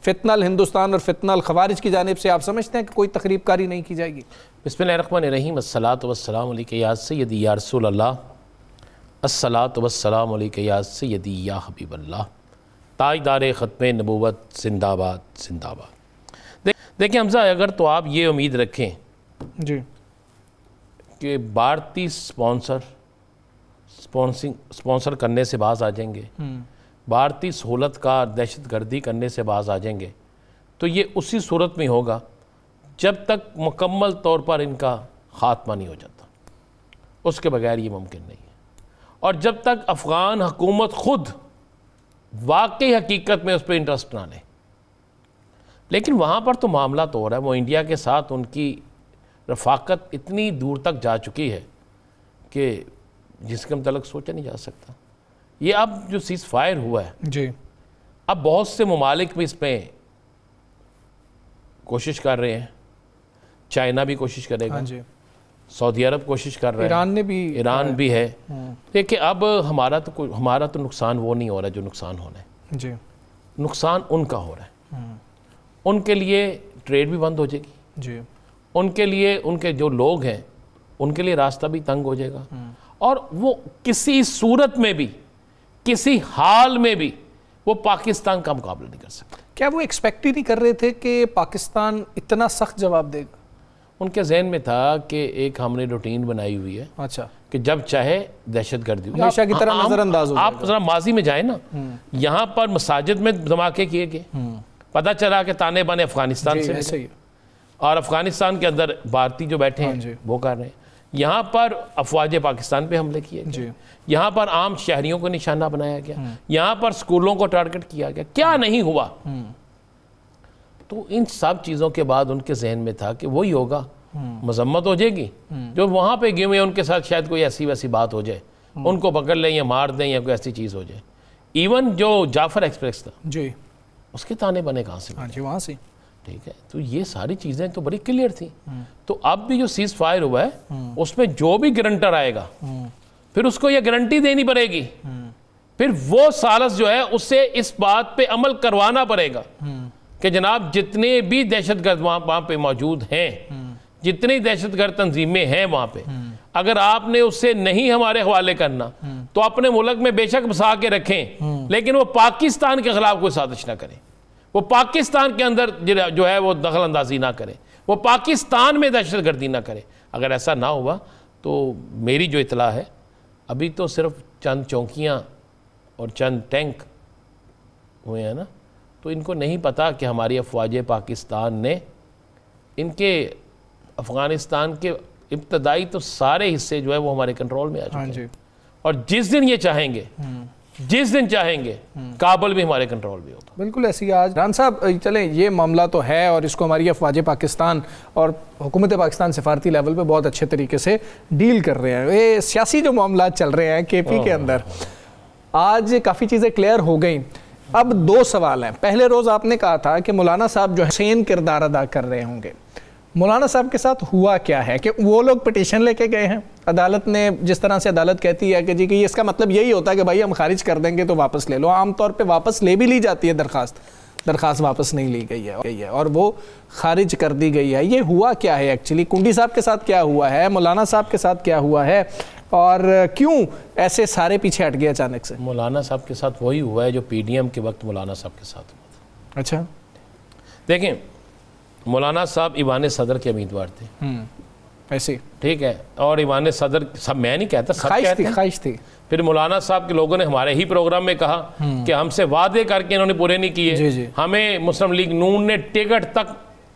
فتنہ الہندوستان اور فتنہ الخوارج کی جانب سے آپ سمجھتے ہیں کہ کوئی تخریب کاری نہیں کی جائے گی؟ بسم اللہ الرحمن الرحیم، الصلاۃ والسلام علیک یا سیدی یا رسول اللہ، الصلاۃ والسلام علیک یا سیدی یا حبیب اللہ، تاجدار ختم نبوت زندہ باد زندہ باد۔ دیکھیں حمزہ، اگر تو آپ یہ امید رکھیں جی کہ بھارتی سپانسر کرنے سے باز آ جائیں گے، بھارتی سہولت کا دہشت گردی کرنے سے باز آ جائیں گے، تو یہ اسی صورت میں ہوگا جب تک مکمل طور پر ان کا خاتمہ نہیں ہو جاتا، اس کے بغیر یہ ممکن نہیں ہے۔ اور جب تک افغان حکومت خود واقعی حقیقت میں اس پہ انٹرسٹ نہ لے، لیکن وہاں پر تو معاملہ تو ہو رہا ہے، وہ انڈیا کے ساتھ ان کی رفاقت اتنی دور تک جا چکی ہے کہ جس کے متعلق سوچا نہیں جا سکتا۔ یہ اب جو سیز فائر ہوا ہے، جی اب بہت سے ممالک بھی اس پہ کوشش کر رہے ہیں، چائنا بھی کوشش کرے گا، جی سعودی عرب کوشش کر رہے ہیں، ایران بھی ہے۔ دیکھیں اب ہمارا تو نقصان وہ نہیں ہو رہا جو نقصان ہونا ہے، جی نقصان ان کا ہو رہا ہے۔ ان کے لیے ٹریڈ بھی بند ہو جائے گی، جی ان کے لیے ان کے جو لوگ ہیں ان کے لیے راستہ بھی تنگ ہو جائے گا، اور وہ کسی صورت میں بھی کسی حال میں بھی وہ پاکستان کا مقابلہ نہیں کر سکتے۔ کیا وہ ایکسپیکٹ ہی نہیں کر رہے تھے کہ پاکستان اتنا سخت جواب دے گا؟ ان کے ذہن میں تھا کہ ایک ہم نے روٹین بنائی ہوئی ہے اچھا کہ جب چاہے دہشت گردی ہمیشہ کی طرح نظر انداز ہو جائے آپ ذرا ماضی میں جائیں نا، یہاں پر مساجد میں دھماکے کیے گئے، پتہ چلا کہ تانے بانے افغانستان سے ایسے ہی اور افغانستان کے اندر بھارتی جو بیٹھے ہیں وہ کر رہے ہیں۔ یہاں پر افواج پاکستان پہ حملے کیے گئے، یہاں پر عام شہریوں کو نشانہ بنایا گیا، یہاں پر سکولوں کو ٹارگٹ کیا گیا، کیا نہیں ہوا۔ تو ان سب چیزوں کے بعد ان کے ذہن میں تھا کہ وہی ہوگا، مذمت ہو جائے گی، جو وہاں پہ گئے ہوئے ان کے ساتھ شاید کوئی ایسی ویسی بات ہو جائے، ان کو پکڑ لیں یا مار دیں یا کوئی ایسی چیز ہو جائے۔ ایون جو جعفر ایکسپریس تھا جی اس کے تانے بنے کہاں سے؟ جی وہاں سے ٹھیک ہے، تو یہ ساری چیزیں تو بڑی کلیئر تھیں۔ تو اب بھی جو سیز فائر ہوا ہے اس میں جو بھی گرنٹر آئے گا پھر اس کو یہ گارنٹی دینی پڑے گی، پھر وہ سالس جو ہے اس سے اس بات پہ عمل کروانا پڑے گا کہ جناب جتنے بھی دہشت گرد وہاں پہ موجود ہیں، جتنی دہشت گرد تنظیمیں ہیں وہاں پہ، اگر آپ نے اس سے نہیں ہمارے حوالے کرنا تو اپنے ملک میں بے شک بسا کے رکھیں، لیکن وہ پاکستان کے خلاف کوئی سازش نہ کریں، وہ پاکستان کے اندر جو ہے وہ دخل اندازی نہ کرے، وہ پاکستان میں دہشت گردی نہ کرے۔ اگر ایسا نہ ہوا تو میری جو اطلاع ہے، ابھی تو صرف چند چونکیاں اور چند ٹینک ہوئے ہیں نا، تو ان کو نہیں پتا کہ ہماری افواج پاکستان نے ان کے افغانستان کے ابتدائی تو سارے حصے جو ہے وہ ہمارے کنٹرول میں آ چکے ہیں، اور جس دن یہ چاہیں گے کابل بھی ہمارے کنٹرول میں ہوگا۔ بالکل ایسی آج ران صاحب چلیں یہ معاملہ تو ہے اور اس کو ہماری افواج پاکستان اور حکومت پاکستان سفارتی لیول پہ بہت اچھے طریقے سے ڈیل کر رہے ہیں۔ یہ سیاسی جو معاملات چل رہے ہیں کے پی کے اندر آج کافی چیزیں کلیئر ہو گئیں۔ اب دو سوال ہیں۔ پہلے روز آپ نے کہا تھا کہ مولانا صاحب جو حسین کردار ادا کر رہے ہوں گے، مولانا صاحب کے ساتھ ہوا کیا ہے کہ وہ لوگ پٹیشن لے کے گئے ہیں، عدالت نے جس طرح سے عدالت کہتی ہے کہ جی کہ اس کا مطلب یہی ہوتا ہے کہ بھائی ہم خارج کر دیں گے تو واپس لے لو، عام طور پہ واپس لے بھی لی جاتی ہے درخواست واپس نہیں لی گئی ہے اور وہ خارج کر دی گئی ہے۔ یہ ہوا کیا ہے ایکچولی؟ کنڈی صاحب کے ساتھ کیا ہوا ہے؟ مولانا صاحب کے ساتھ کیا ہوا ہے؟ اور کیوں ایسے سارے پیچھے ہٹ گئے اچانک سے؟ مولانا صاحب کے ساتھ وہی ہوا ہے جو پی ڈی ایم کے وقت مولانا صاحب کے ساتھ ہوا تھا۔ اچھا دیکھیں، مولانا صاحب ایوان صدر کے امیدوار تھے، ایسے ٹھیک ہے، اور ایوان صدر سب میں نہیں کہتا، سب کہتے ہیں، خواہش تھی۔ پھر مولانا صاحب کے لوگوں نے ہمارے ہی پروگرام میں کہا کہ ہم سے وعدے کر کے انہوں نے پورے نہیں کیے، ہمیں مسلم لیگ نون نے ٹکٹ تک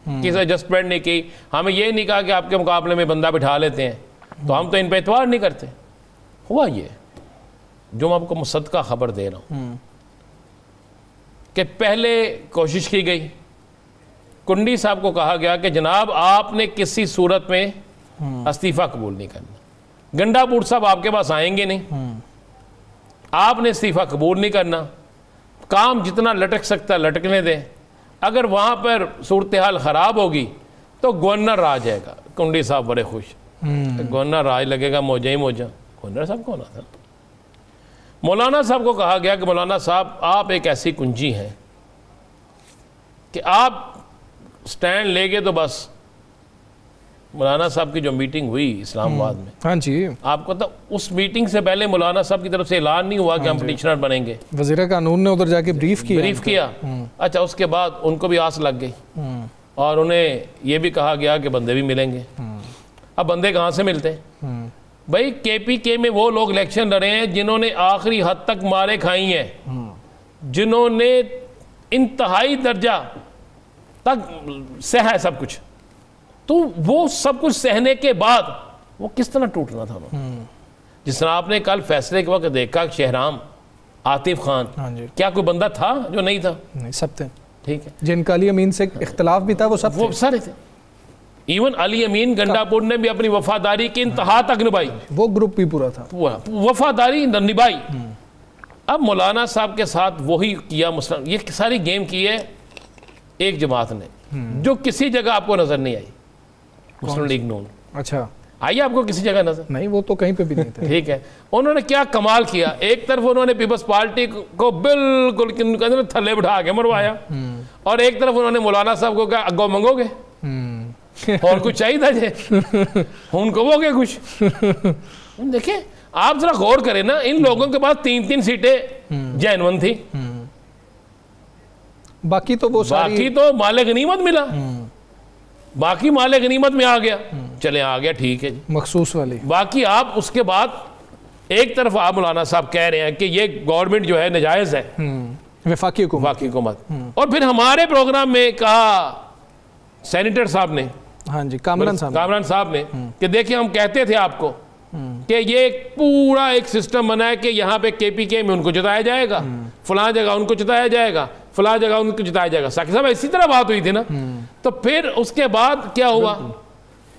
کسی ایڈجسٹمنٹ نہیں کی، ہمیں یہ نہیں کہا کہ آپ کے مقابلے میں بندہ بٹھا لیتے ہیں، تو ہم تو ان پہ اعتبار نہیں کرتے۔ ہوا یہ جو میں آپ کو مصدقہ خبر دے رہا ہوں کہ پہلے کوشش کی گئی، کنڈی صاحب کو کہا گیا کہ جناب آپ نے کسی صورت میں استعفیٰ قبول نہیں کرنا، گنڈا پور صاحب آپ کے پاس آئیں گے نہیں، آپ نے استعفیٰ قبول نہیں کرنا، کام جتنا لٹک سکتا ہے لٹکنے دیں، اگر وہاں پر صورتحال خراب ہوگی تو گورنر آ جائے گا۔ کنڈی صاحب بڑے خوش، گورنر راج لگے گا موجہ ہی موجہ۔ گورنر صاحب کون تھا؟ مولانا صاحب کو کہا گیا کہ مولانا صاحب آپ ایک ایسی کنجی ہیں کہ آپ سٹینڈ لے گے تو بس مولانا صاحب کی جو میٹنگ ہوئی اسلام آباد میں، ہاں جی، آپ کو اس میٹنگ سے پہلے مولانا صاحب کی طرف سے اعلان نہیں ہوا کہ ہم پٹیشنر بنیں گے، وزیر قانون نے ادھر جا کے بریف کیا. اچھا اس کے بعد ان کو بھی آس لگ گئی اور انہیں یہ بھی کہا گیا کہ بندے بھی ملیں گے. اب بندے کہاں سے ملتے ہیں بھائی؟ کے پی کے میں وہ لوگ الیکشن لڑے ہیں جنہوں نے آخری حد تک مارے کھائی ہیں، جنہوں نے انتہائی درجہ تک سہا سب کچھ، تو وہ سب کچھ سہنے کے بعد وہ کس طرح ٹوٹنا تھا؟ جس طرح آپ نے کل فیصلے کے وقت دیکھا شہرام، عاطف خان، کیا کوئی بندہ تھا جو نہیں تھا؟ نہیں، سب تھے. ٹھیک ہے، جن کا علی امین سے اختلاف بھی تھا وہ سارے تھے. ایون علی امین گنڈا پور نے بھی اپنی وفاداری کی انتہا تک نبھائی، وہ گروپ بھی پورا تھا، وفاداری نبھائی. اب مولانا صاحب کے ساتھ وہی کیا مسلم، یہ ساری گیم کی ہے ایک جماعت نے جو کسی جگہ آپ کو نظر نہیں آئی، مسلم لیگ نون. اچھا، آئیے آپ کو کسی جگہ نظر نہیں، وہ تو کہیں پہ بھی نہیں تھے. ٹھیک ہے، انہوں نے کیا کمال کیا، ایک طرف انہوں نے پیپلز پارٹی کو بالکل تھلے بٹھا کے مروایا، اور ایک طرف انہوں نے مولانا صاحب کو کہا اگو منگو گے، اور کچھ چاہیے تھا جی ان کو وہ گے کچھ. دیکھیں آپ ذرا غور کریں نا، ان لوگوں کے پاس 3 سیٹیں جینون تھی، باقی تو مال غنیمت ملا، باقی مال غنیمت میں آ گیا، چلے آ گیا ٹھیک ہے جی، مخصوص والی. باقی آپ اس کے بعد ایک طرف آپ مولانا صاحب کہہ رہے ہیں کہ یہ گورنمنٹ جو ہے نجائز ہے، وفاقی حکومت، اور پھر ہمارے پروگرام میں کہا سینیٹر صاحب نے، ہاں جی، کامران صاحب نے کہ دیکھیں ہم کہتے تھے آپ کو کہ یہ پورا ایک سسٹم بنا ہے کہ یہاں پہ کے پی کے میں ان کو جتایا جائے گا، فلاں جگہ ان کو جتایا جائے گا، فلاں جگہ ان کو جتایا جائے گا. ساقی صاحب اسی طرح بات ہوئی تھی نا. تو پھر اس کے بعد کیا ہوا؟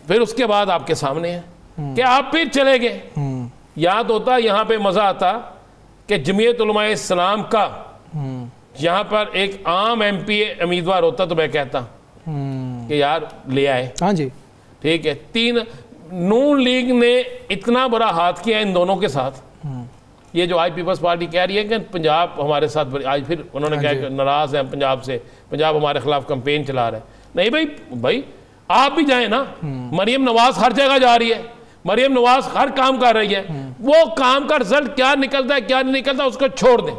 پھر اس کے بعد آپ کے سامنے ہے کہ آپ پھر چلے گئے. یاد ہوتا یہاں پہ مزہ آتا کہ جمعیت علماء اسلام کا یہاں پر ایک عام ایم پی امیدوار ہوتا تو میں کہتا کہ یار لے آئے. ہاں جی، ٹھیک ہے. 3 نون لیگ نے اتنا بڑا ہاتھ کیا ان دونوں کے ساتھ. یہ جو آج پیپلز پارٹی کہہ رہی ہے کہ پنجاب ہمارے ساتھ، آج پھر انہوں نے کہا کہ ناراض ہیں پنجاب سے، پنجاب ہمارے خلاف کمپین چلا رہا ہے. نہیں بھائی آپ بھی جائیں نا. مریم نواز ہر جگہ جا رہی ہے، مریم نواز ہر کام کر رہی ہے، وہ کام کا رزلٹ کیا نکلتا ہے کیا نہیں نکلتا اس کو چھوڑ دیں،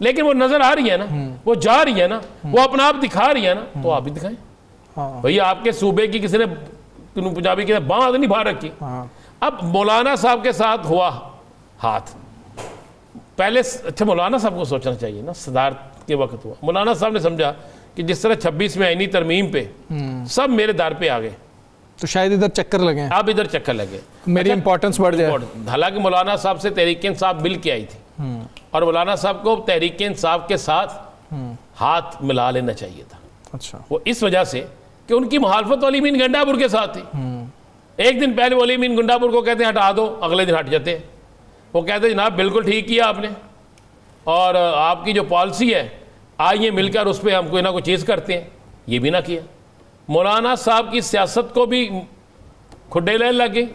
لیکن وہ نظر آ رہی ہے نا، وہ جا رہی ہے نا، وہ اپنا آپ دکھا رہی ہے نا، تو آپ بھی دکھائیں. بھئی آپ کے صوبے کی کسی نے پنجابی کی باندھ نہیں باہر رکھی. اب مولانا صاحب کے ساتھ ہوا ہاتھ پہلے. اچھا مولانا صاحب کو سوچنا چاہیے نا، صدارت کے وقت ہوا. مولانا صاحب نے سمجھا کہ جس طرح 26 میں آئینی ترمیم پہ سب میرے دار پہ آ گئے تو شاید ادھر چکر لگے، آپ ادھر چکر لگے، میری امپورٹنس بڑھ جائے. حالانکہ مولانا صاحب سے تحریک انصاف مل کے آئی تھی، اور مولانا صاحب کو تحریک انصاف کے ساتھ ہاتھ ملا لینا چاہیے تھا. اچھا، وہ اس وجہ سے کہ ان کی مخالفت علی امین گنڈا پور کے ساتھ تھی. ایک دن پہلے علی امین گنڈا پور کو کہتے ہیں ہٹا دو، اگلے دن ہٹ جاتے ہیں. وہ کہتے ہیں جناب بالکل ٹھیک کیا آپ نے، اور آپ کی جو پالیسی ہے آئیے مل کر اس پہ ہم کوئی نہ کوئی چیز کرتے ہیں. یہ بھی نہ کیا. مولانا صاحب کی سیاست کو بھی کھڈے لینے لگ گئی،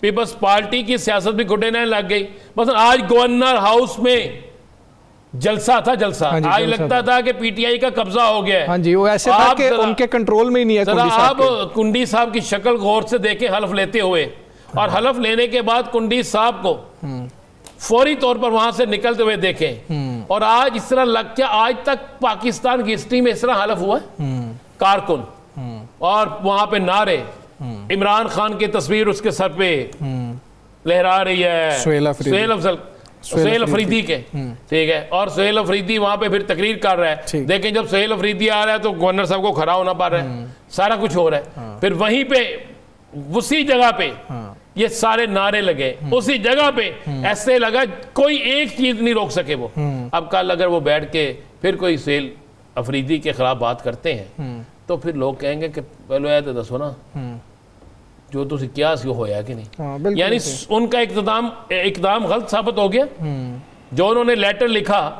پیپلز پارٹی کی سیاست بھی کھڈے لینے لگ گئی. مثلا آج گورنر ہاؤس میں جلسہ تھا، آج لگتا تھا کہ پی ٹی آئی کا قبضہ ہو گیا ہے. ہاں جی، وہ ایسے تھا کہ ان کے کنٹرول میں ہی نہیں ہے. ذرا آپ کنڈی صاحب کی شکل غور سے دیکھیں حلف لیتے ہوئے، اور حلف لینے کے بعد کنڈی صاحب کو فوری طور پر وہاں سے نکلتے ہوئے دیکھیں. اور آج اس طرح لگ کیا آج تک پاکستان کی ہسٹری میں اس طرح حلف ہوا ہے؟ کارکن، اور وہاں پہ نعرے، عمران خان کی تصویر اس کے سر پہ لہرا رہی ہے، سہیل افریدی کے، ٹھیک ہے، اور سہیل افریدی وہاں پہ پھر تقریر کر رہا ہے. دیکھیں جب سہیل افریدی آ رہا ہے تو گورنر صاحب کو کھڑا ہونا پڑ رہا ہے، سارا کچھ ہو رہا ہے. پھر وہیں پہ اسی جگہ پہ یہ سارے نعرے لگے، اسی جگہ پہ ایسے لگا کوئی ایک چیز نہیں روک سکے وہ. اب کل اگر وہ بیٹھ کے پھر کوئی سہیل افریدی کے خلاف بات کرتے ہیں تو پھر لوگ کہیں گے کہ پہلو ہے تو دسو نا جو تسی کیا سی ہویا کہ نہیں. یعنی ان کا اقدام غلط ثابت ہو گیا. جو انہوں نے لیٹر لکھا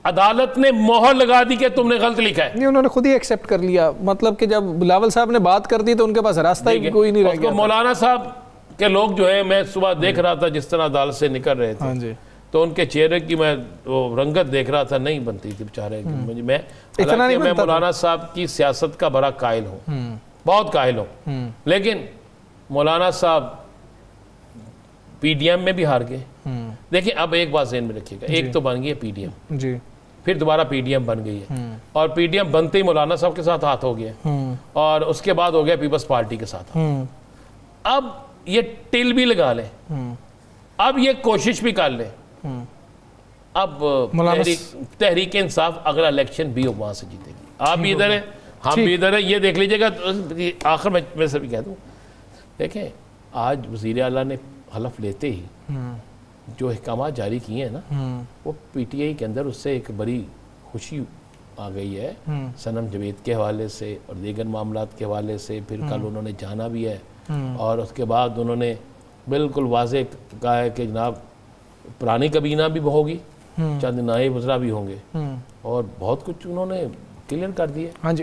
عدالت نے مہر لگا دی کہ تم نے غلط لکھا ہے. نہیں، انہوں نے خود ہی ایکسیپٹ کر لیا. مطلب کہ جب بلاول صاحب نے بات کر دی تو ان کے پاس راستہ ہی کوئی نہیں رہ گیا. مولانا صاحب کے لوگ جو ہے، میں صبح دیکھ رہا تھا جس طرح عدالت سے نکل رہے تھے، تو ان کے چہرے کی میں رنگت دیکھ رہا تھا, نہیں بنتی تھی بیچارے. میں حالانکہ میں مولانا صاحب کی سیاست کا بڑا قائل ہوں, بہت قائل ہوں, لیکن مولانا صاحب پی ڈی ایم میں بھی ہار گئے. دیکھیں اب ایک بات ذہن میں رکھیے گا, ایک تو بن گئی پی ڈی ایم, پھر دوبارہ پی ڈی ایم بن گئی ہے, اور پی ڈی ایم بنتے ہی مولانا صاحب کے ساتھ ہاتھ ہو گیا, اور اس کے بعد ہو گیا پیپلز پارٹی کے ساتھ. اب یہ ٹل بھی لگا لیں, اب یہ کوشش بھی کر لیں, اب تحریک انصاف اگر الیکشن بھی وہاں سے جیتے گی. آپ بھی ادھر ہیں, ہم بھی ادھر ہیں, یہ دیکھ لیجئے گا. آخر میں سے بھی کہہ دوں, دیکھیں آج وزیر اعلیٰ نے حلف لیتے ہی جو احکامات جاری کیے ہیں نا, وہ پی ٹی آئی کے اندر اس سے ایک بڑی خوشی آ گئی ہے, صنم جاوید کے حوالے سے اور دیگر معاملات کے حوالے سے. پھر کل انہوں نے جانا بھی ہے, اور اس کے بعد انہوں نے بالکل واضح کہا ہے کہ جناب پرانی کابینہ بھی ہوگی, چند نائب وزراء بھی ہوں گے, اور بہت کچھ انہوں نے کلیئر کر دیے. ہاں جی.